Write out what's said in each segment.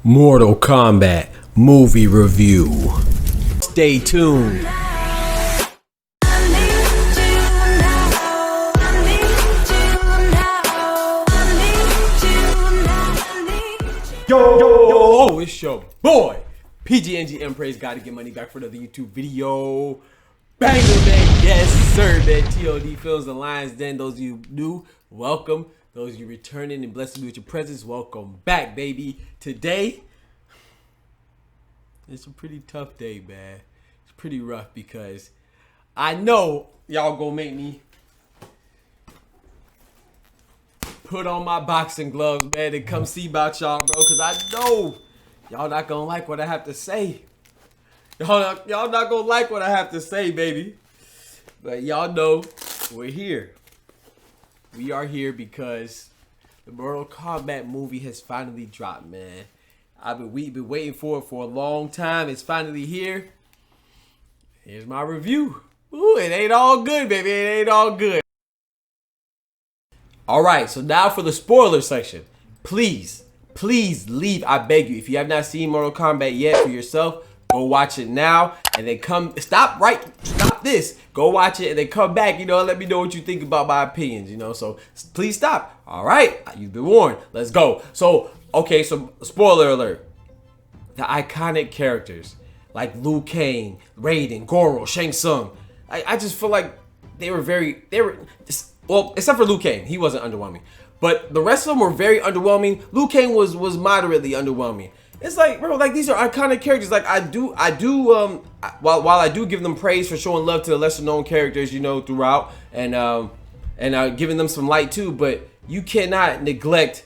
Mortal Kombat movie review. Stay tuned. Yo, it's your boy, PGNG Praise God to get money back for another YouTube video. Banger, man. Yes, sir, man. TOD Films and Lions Den. Those of you new, welcome. Those of you returning and blessed me with your presence, welcome back, baby. Today, it's a pretty tough day, man. It's pretty rough because I know y'all gonna make me put on my boxing gloves, man, and come see about y'all, bro, because I know y'all not gonna like what I have to say. Y'all not gonna like what I have to say, baby. But y'all know we're here. We are here because the Mortal Kombat movie has finally dropped, man. We've been waiting for it for a long time. It's finally here. Here's my review. Ooh, it ain't all good, baby. It ain't all good. Alright, so now for the spoiler section. Please leave, I beg you. If you have not seen Mortal Kombat yet for yourself, go watch it now and then stop this. Go watch it and then come back, and let me know what you think about my opinions, so please stop. Alright, you've been warned. Let's go. So, okay, so spoiler alert. The iconic characters like Liu Kang, Raiden, Goro, Shang Tsung. I just feel like they were well, except for Liu Kang, he wasn't underwhelming. But the rest of them were very underwhelming. Liu Kang was moderately underwhelming. It's like, bro, like these are iconic characters. Like while I do give them praise for showing love to the lesser known characters, throughout, and giving them some light too, but you cannot neglect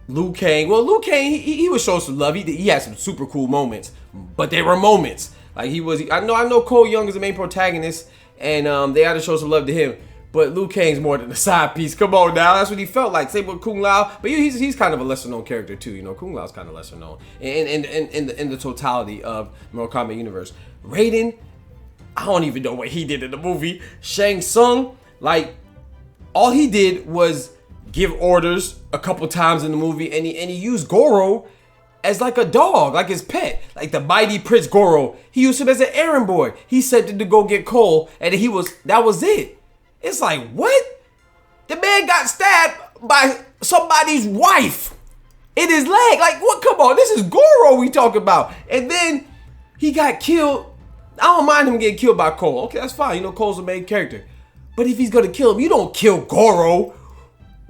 Liu Kang. Well, Liu Kang, he was showing some love. He had some super cool moments, but they were moments. Like I know Cole Young is the main protagonist, and they had to show some love to him. But Liu Kang's more than a side piece. Come on now, that's what he felt like. Same with Kung Lao, but he's kind of a lesser known character too. Kung Lao's kind of lesser known in the totality of Mortal Kombat universe. Raiden, I don't even know what he did in the movie. Shang Tsung, like all he did was give orders a couple times in the movie, and he used Goro as like a dog, like his pet, like the mighty Prince Goro. He used him as an errand boy. He sent him to go get Cole, and that was it. It's like, what? The man got stabbed by somebody's wife in his leg. Like, what? Come on, this is Goro we talking about. And then he got killed. I don't mind him getting killed by Cole. Okay, that's fine. Cole's the main character. But if he's gonna kill him, you don't kill Goro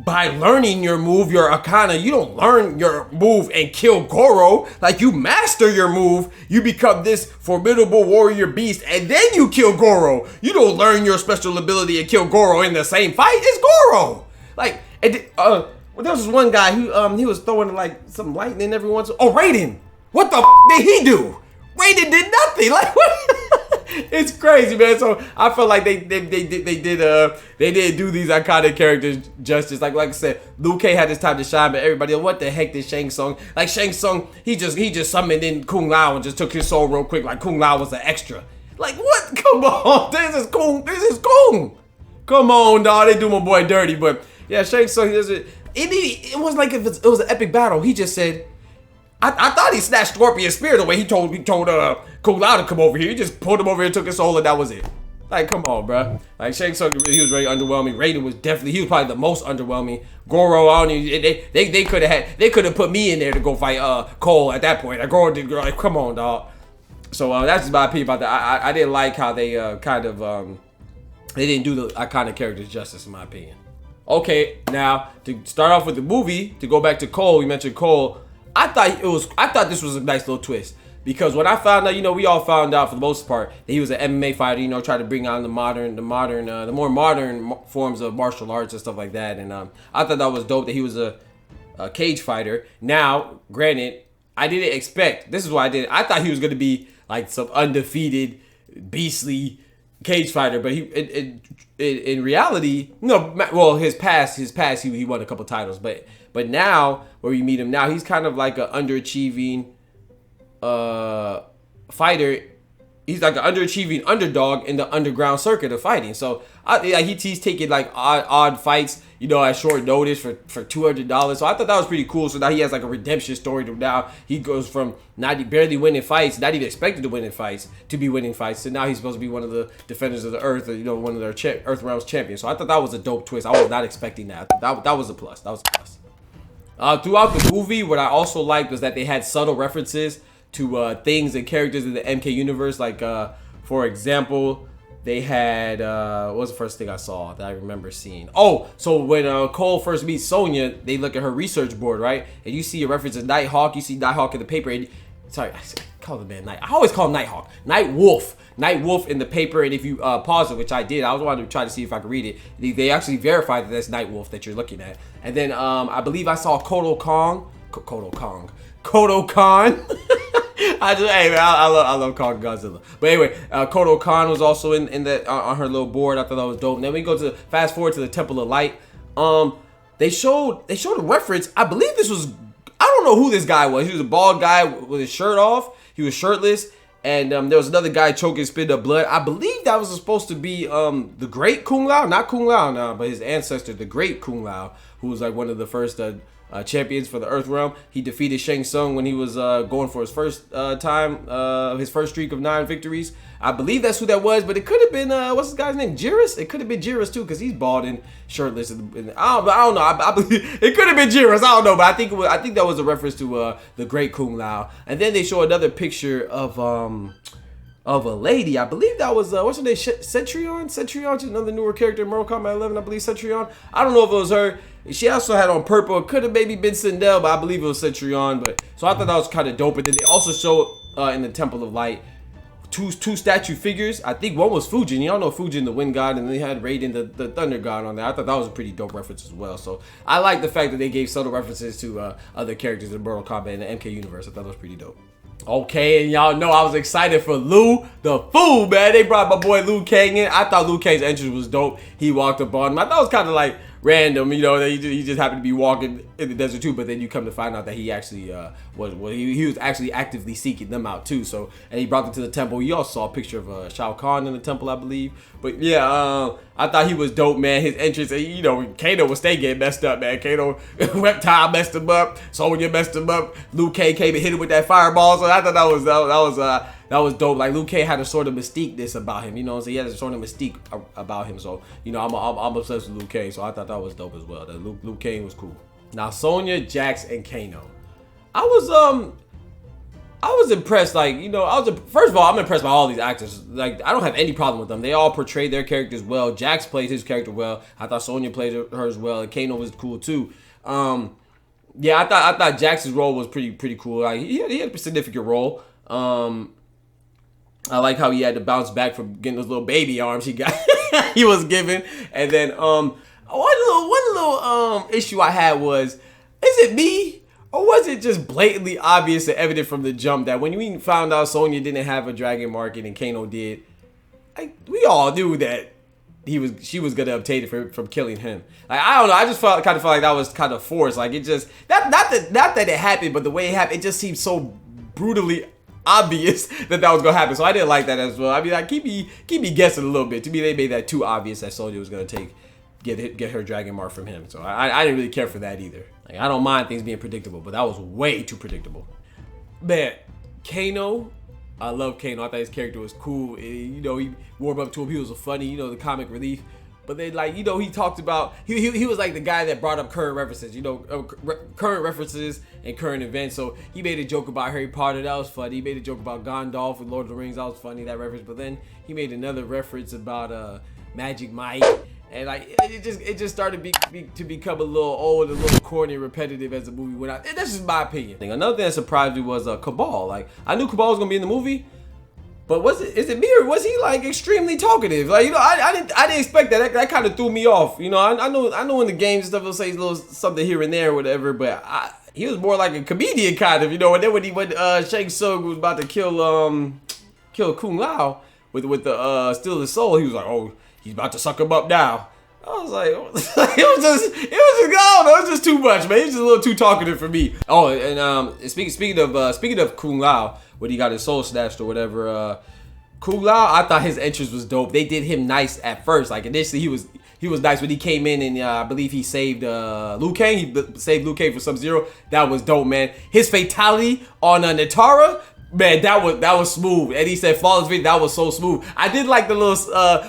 by learning your move, your Akana. You don't learn your move and kill Goro. Like, you master your move, you become this formidable warrior beast, and then you kill Goro. You don't learn your special ability and kill Goro in the same fight. It's Goro. Like, well, there was this one guy who he was throwing like some lightning every once. Oh, Raiden. What the did he do? Raiden did nothing. Like, what? It's crazy, man. So I feel like they did do these iconic characters justice. Like I said, Liu Kang had his time to shine, but everybody, what the heck did Shang Tsung? Like Shang Tsung, he just summoned in Kung Lao and just took his soul real quick. Like Kung Lao was an extra. Like what? Come on, this is Kung. Come on, dog. They do my boy dirty, but yeah, Shang Tsung. It was like it was an epic battle. He just said, I thought he snatched Scorpion's spear the way he told Kung Lao to come over here. He just pulled him over here, took his soul, and that was it. Like, come on, bro. Like, Shang Tsung, he was very underwhelming. Raiden was he was probably the most underwhelming. Goro, I don't even, they could have put me in there to go fight Cole at that point. Like, Goro did, like, come on, dog. So that's just my opinion about that. I didn't like how they they didn't do the iconic characters justice, in my opinion. Okay, now to start off with the movie, to go back to Cole, we mentioned Cole. I thought this was a nice little twist, because when I found out, we all found out for the most part that he was an MMA fighter, tried to bring on the more modern forms of martial arts and stuff like that. And I thought that was dope that he was a cage fighter. Now, granted, I didn't expect, this is what I did. I thought he was going to be like some undefeated, beastly cage fighter, but he in reality, well, his past he won a couple titles, but now where we meet him now, he's kind of like an underachieving fighter. he's like an underachieving underdog in the underground circuit of fighting. So he's taking like odd fights, you know, at short notice for $200. So I thought that was pretty cool. So now he has like a redemption story. To now he goes from barely winning fights, not even expected to win fights, to be winning fights. So now he's supposed to be one of the defenders of the Earth, or, you know, one of their Earth Realms champions. So I thought that was a dope twist. I was not expecting that. That was a plus. That was a plus. Throughout the movie, what I also liked was that they had subtle references to things and characters in the MK universe. Like, for example, they had, what was the first thing I saw that I remember seeing? Oh, so when Cole first meets Sonya, they look at her research board, right? And you see a reference to Nighthawk. You see Nighthawk in the paper. And, sorry, I call the man Night. I always call him Nighthawk. Nightwolf in the paper. And if you pause it, which I did, I was wanting to try to see if I could read it. They actually verified that that's Nightwolf that you're looking at. And then I believe I saw Kodo Khan. I love Kong Godzilla. But anyway, Kodo Khan was also in that on her little board. I thought that was dope. And then we go to fast forward to the Temple of Light. They showed a reference. I believe this was, I don't know who this guy was. He was a bald guy with his shirt off. He was shirtless. And there was another guy choking, spitting up blood. I believe that was supposed to be the great Kung Lao. Not Kung Lao now, but his ancestor, the great Kung Lao, who was like one of the first champions for the Earth Realm. He defeated Shang Tsung when he was going for his first his first streak of 9 victories. I believe that's who that was, but it could have been, what's this guy's name? Jiris? It could have been Jiris too, because he's bald and shirtless. I don't know. I believe it could have been Jiris. I don't know, but I think that was a reference to the great Kung Lao. And then they show another picture of a lady. I believe that was, what's her name? Centurion, another newer character in Mortal Kombat 11. I believe Centurion. I don't know if it was her. She also had on purple. It could have maybe been Sindel, but I believe it was Centurion. But so I thought that was kind of dope. And then they also showed in the Temple of Light two statue figures. I think one was Fujin. Y'all know Fujin, the Wind God, and they had Raiden, the Thunder God, on there. I thought that was a pretty dope reference as well. So I like the fact that they gave subtle references to other characters in Mortal Kombat in the MK universe. I thought that was pretty dope. Okay, and y'all know I was excited for Liu the Fool, man. They brought my boy Liu Kang in. I thought Liu Kang's entrance was dope. He walked up on him. I thought it was kind of like random, you know, that he just happened to be walking in the desert too. But then you come to find out that he actually he was actually actively seeking them out too. So, and he brought them to the temple. You also saw a picture of Shao Kahn in the temple, I believe. But yeah, I thought he was dope, man. His entrance, you know, Kano was stay getting messed up, man. Kano, Reptile messed him up. Sonya messed him up. Liu Kang came and hit him with that fireball. So I thought that was dope. Like, Liu Kang had a sort of mystique-ness about him, you know. So he had a sort of mystique about him. So, you know, I'm obsessed with Liu Kang. So I thought that was dope as well. That Liu Kang was cool. Now, Sonya, Jax, and Kano. I was impressed. Like, you know, first of all, I'm impressed by all these actors. Like, I don't have any problem with them. They all portrayed their characters well. Jax played his character well. I thought Sonya played hers well. And Kano was cool too. Yeah, I thought Jax's role was pretty cool. Like, he had a significant role. I like how he had to bounce back from getting those little baby arms he got he was given. And then one little issue I had was, is it me? Or was it just blatantly obvious and evident from the jump that when we found out Sonya didn't have a dragon market and Kano did, we all knew that she was gonna obtain it from killing him. Like, I don't know, I just kind of felt like that was kind of forced. Like, it just not that it happened, but the way it happened, it just seemed so brutally obvious that was gonna happen. So I didn't like that as well. I mean, like, keep me guessing a little bit. To me, they made that too obvious that Sonya was gonna get her dragon mark from him. So I didn't really care for that either. Like, I don't mind things being predictable, but that was way too predictable. Man, Kano, I love Kano. I thought his character was cool. You know, he warmed up to him. He was a funny, you know, the comic relief. But then, like, you know, he talked about, he was like the guy that brought up current references, you know, current references and current events. So he made a joke about Harry Potter. That was funny. He made a joke about Gandalf with Lord of the Rings. That was funny, that reference. But then he made another reference about Magic Mike. And like, it just started to become a little old, a little corny, and repetitive as the movie went out. And that's just my opinion. Another thing that surprised me was Cabal. Like, I knew Cabal was gonna be in the movie, but is it me or was he like extremely talkative? Like, you know, I didn't expect that. That kind of threw me off. You know, I know in the games and stuff they'll say a little something here and there or whatever, but he was more like a comedian kind of, you know. And then when Shang Tsung was about to kill Kung Lao with the Steal His Soul, he was like, oh, he's about to suck him up now. I was like, it was just, I don't know, it was just too much, man. He was just a little too talkative for me. Oh, and speaking of Kung Lao, when he got his soul snatched or whatever, Kung Lao, I thought his entrance was dope. They did him nice at first. Like initially, he was nice when he came in and I believe he saved Liu Kang. He saved Liu Kang for Sub-Zero. That was dope, man. His fatality on Natara, man, that was smooth. And he said flawless victory. That was so smooth. I did like the little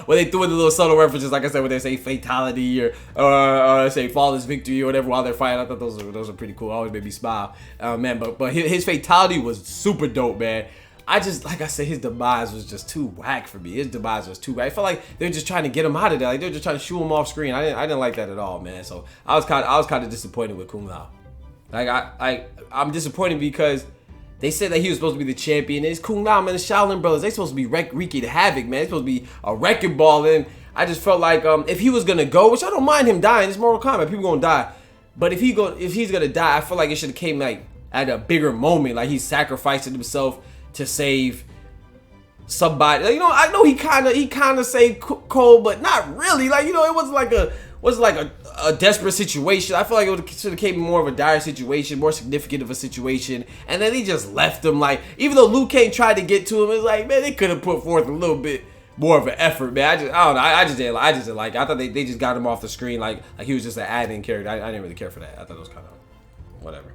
when they threw in the little subtle references, like I said, when they say fatality or say flawless victory or whatever while they're fighting. I thought those are pretty cool. Always made me smile, man. But his fatality was super dope, man. I just, like I said, his demise was just too whack for me. His demise was too whack. I felt like they're just trying to get him out of there. Like they're just trying to shoo him off screen. I didn't like that at all, man. So I was kind of disappointed with Kung Lao. Like I'm disappointed because they said that he was supposed to be the champion. It's Kung Lao, man. The Shaolin brothers, they supposed to be wreaking havoc, man. It's supposed to be a wrecking ball. And I just felt like if he was gonna go, which I don't mind him dying. It's Mortal Kombat. People gonna die. But if he's gonna die, I feel like it should have came like at a bigger moment. Like he's sacrificing himself to save somebody. Like, you know, I know he kind of saved Cole, but not really. Like, you know, it wasn't like a desperate situation. I feel like it should have came more of a dire situation, more significant of a situation, and then he just left him. Like, even though Liu Kang tried to get to him, it's like, man, they could have put forth a little bit more of an effort, man. I don't know. I just didn't like it. I thought they just got him off the screen like he was just an add-in character. I didn't really care for that. I thought it was kind of whatever.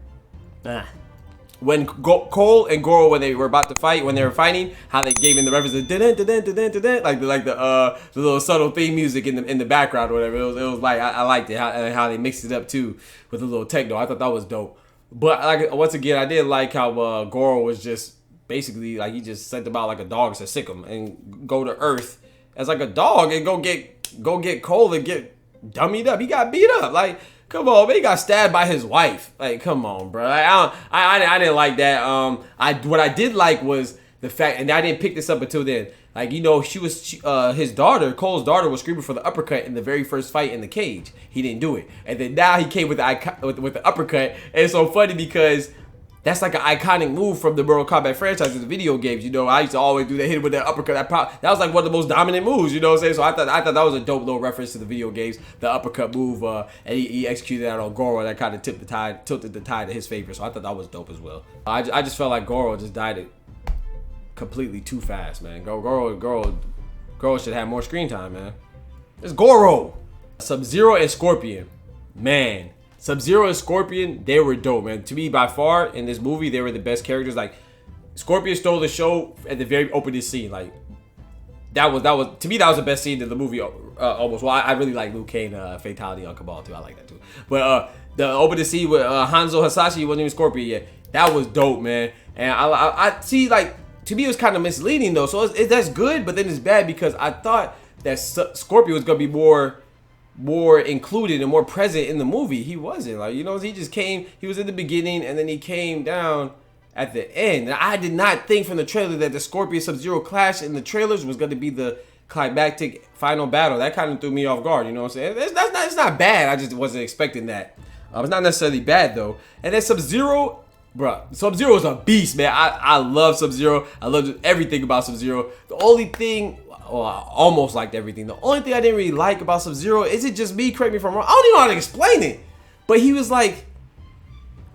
When Cole and Goro, when they were about to fight, when they were fighting, how they gave in the reference to like the little subtle theme music in the background or whatever. It was like I liked it how they mixed it up too with a little techno. I thought that was dope. But like once again, I did like how Goro was just basically like he just sent them out like a dog to sick him and go to Earth as like a dog and go get Cole and get dummied up. He got beat up like. Come on, man. He got stabbed by his wife. Like, come on, bro. I didn't like that. What I did like was the fact, and I didn't pick this up until then. Like, you know, his daughter, Cole's daughter, was screaming for the uppercut in the very first fight in the cage. He didn't do it, and then now he came with the uppercut. And it's so funny because that's like an iconic move from the Mortal Kombat franchise in the video games. You know, I used to always do that, hit him with that uppercut. That was like one of the most dominant moves, you know what I'm saying? So I thought that was a dope little reference to the video games, the uppercut move, and he executed that on Goro. That kind of tilted the tide to his favor. So I thought that was dope as well. I just felt like Goro just died completely too fast, man. Goro should have more screen time, man. It's Goro. Sub-Zero and Scorpion, man. Sub-Zero and Scorpion, they were dope, man. To me, by far, in this movie, they were the best characters. Like, Scorpion stole the show at the very opening scene. Like, that was to me, that was the best scene in the movie, almost. Well, I really like Liu Kang fatality on Cabal, too. I like that, too. But the opening scene with Hanzo Hasashi, wasn't even Scorpion yet. That was dope, man. And I see, like, to me, it was kind of misleading, though. So that's good, but then it's bad because I thought that Scorpion was going to be more included and more present in the movie. He wasn't. Like, you know, he just came, he was in the beginning and then he came down at the end. And I did not think from the trailer that the Scorpion Sub-Zero clash in the trailers was going to be the climactic final battle. That kind of threw me off guard, you know what I'm saying? It's not bad. I just wasn't expecting that. It's not necessarily bad though. And then Sub-Zero, bruh, Sub-Zero is a beast, man. I love Sub-Zero. I love everything about Sub-Zero. The only thing, well, I almost liked everything. The only thing I didn't really like about Sub-Zero, is it just me? Correct me if I'm wrong. I don't even know how to explain it. But he was like,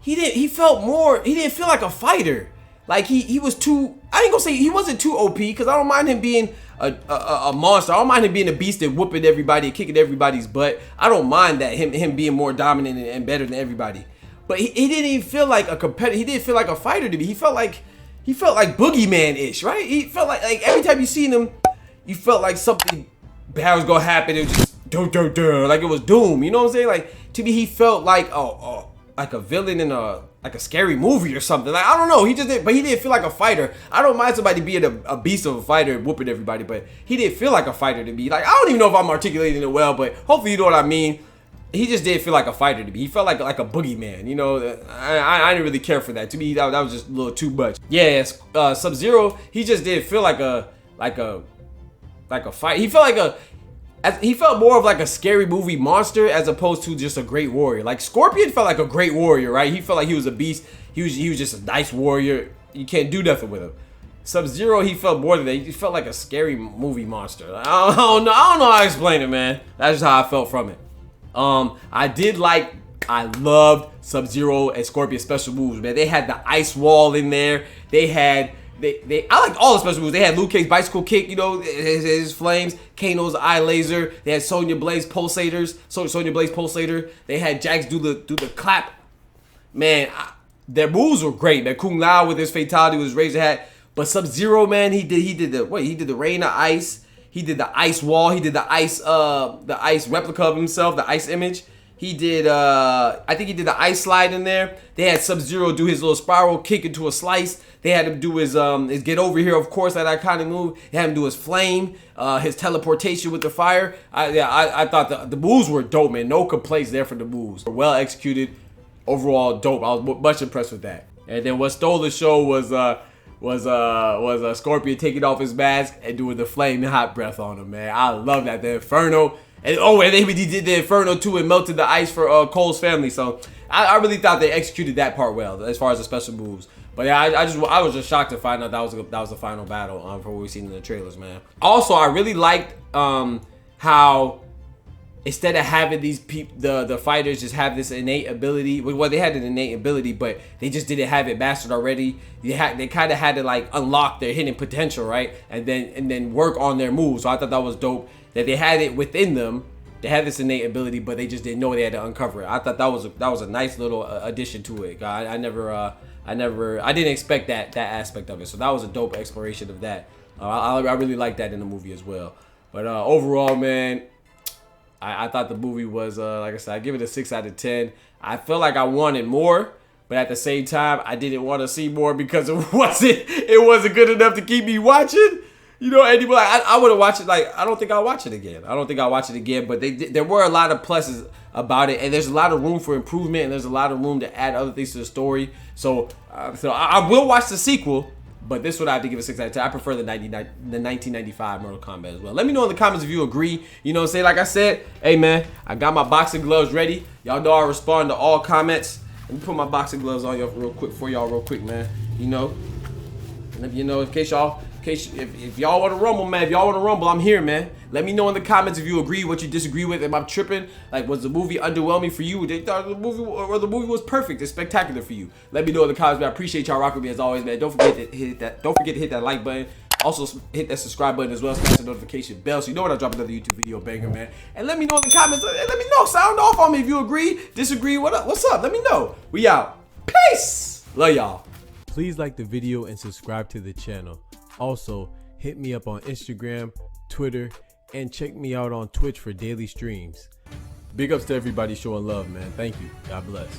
he didn't feel like a fighter. Like he was too, I ain't gonna say he wasn't too OP, because I don't mind him being a monster. I don't mind him being a beast and whooping everybody and kicking everybody's butt. I don't mind that him being more dominant and better than everybody. But he didn't even feel like a competitor. He didn't feel like a fighter to me. He felt like Boogeyman-ish, right? He felt like every time you seen him, you felt like something bad was gonna happen. It was just like it was Doom. You know what I'm saying? Like, to me, he felt like like a villain in like a scary movie or something. Like, I don't know. He didn't feel like a fighter. I don't mind somebody being a beast of a fighter and whooping everybody, but he didn't feel like a fighter to me. Like, I don't even know if I'm articulating it well, but hopefully you know what I mean. He just didn't feel like a fighter to me. He felt like a boogeyman, you know. I didn't really care for that. To me, that was just a little too much. Yeah, Sub-Zero, he just didn't feel like a fight. He felt more of like a scary movie monster as opposed to just a great warrior. Like, Scorpion felt like a great warrior, right? He felt like he was a beast. He was just a nice warrior. You can't do nothing with him. Sub-Zero, he felt more than that. He felt like a scary movie monster. I don't know how to explain it, man. That's just how I felt from it. I loved Sub-Zero and Scorpion special moves, man. They had the ice wall in there. They had I liked all the special moves. They had Liu Kang's bicycle kick, you know, his flames, Kano's eye laser. They had Sonya Blade's pulsators, Sonya Blade's pulsator. They had Jax do the clap. Man, their moves were great, man. Kung Lao with his fatality with his razor hat. But Sub-Zero, man, he did the rain of ice. He did the ice wall. He did the ice replica of himself, the ice image. He did, I think he did the ice slide in there. They had Sub-Zero do his little spiral kick into a slice. They had him do his get over here, of course, that iconic move. They had him do his flame, his teleportation with the fire. I thought the moves were dope, man. No complaints there for the moves. Well executed, overall dope. I was much impressed with that. And then what stole the show was Scorpion taking off his mask and doing the flaming hot breath on him, man. I love that. The Inferno. And and he did the Inferno too and melted the ice for Cole's family. So I really thought they executed that part well as far as the special moves. But yeah, I was just shocked to find out that was the final battle for what we've seen in the trailers, man. Also, I really liked how instead of having these the fighters just have this innate ability, well, they had an innate ability, but they just didn't have it mastered already. They kind of had to like unlock their hidden potential, right, and then work on their moves. So I thought that was dope that they had it within them. They had this innate ability, but they just didn't know they had to uncover it. I thought that was a nice little addition to it. I didn't expect that aspect of it. So that was a dope exploration of that. I really like that in the movie as well. But overall, man, I thought the movie was, like I said, I give it a 6 out of 10. I felt like I wanted more, but at the same time, I didn't want to see more because it wasn't good enough to keep me watching. You know, and like, I would have watched it. Like, I don't think I'll watch it again. But there were a lot of pluses about it, and there's a lot of room for improvement, and there's a lot of room to add other things to the story. So I will watch the sequel. But this one I have to give a 6 out of 10. I prefer the 1995 Mortal Kombat as well. Let me know in the comments if you agree. You know, say like I said, hey man, I got my boxing gloves ready. Y'all know I respond to all comments. Let me put my boxing gloves on y'all real quick, man. You know, and you know, if y'all want to rumble, man, I'm here, man. Let me know in the comments if you agree, what you disagree with. Am I tripping? Like, was the movie underwhelming for you? They thought the movie was perfect. It's spectacular for you. Let me know in the comments, man. I appreciate y'all rocking with me as always, man. Don't forget to hit that like button. Also, hit that subscribe button as well. Smash the notification bell so you know when I drop another YouTube video banger, man. And let me know in the comments. Let me know. Sound off on me if you agree, disagree. What's up? Let me know. We out. Peace. Love y'all. Please like the video and subscribe to the channel. Also, hit me up on Instagram, Twitter, and check me out on Twitch for daily streams. Big ups to everybody showing love, man. Thank you. God bless.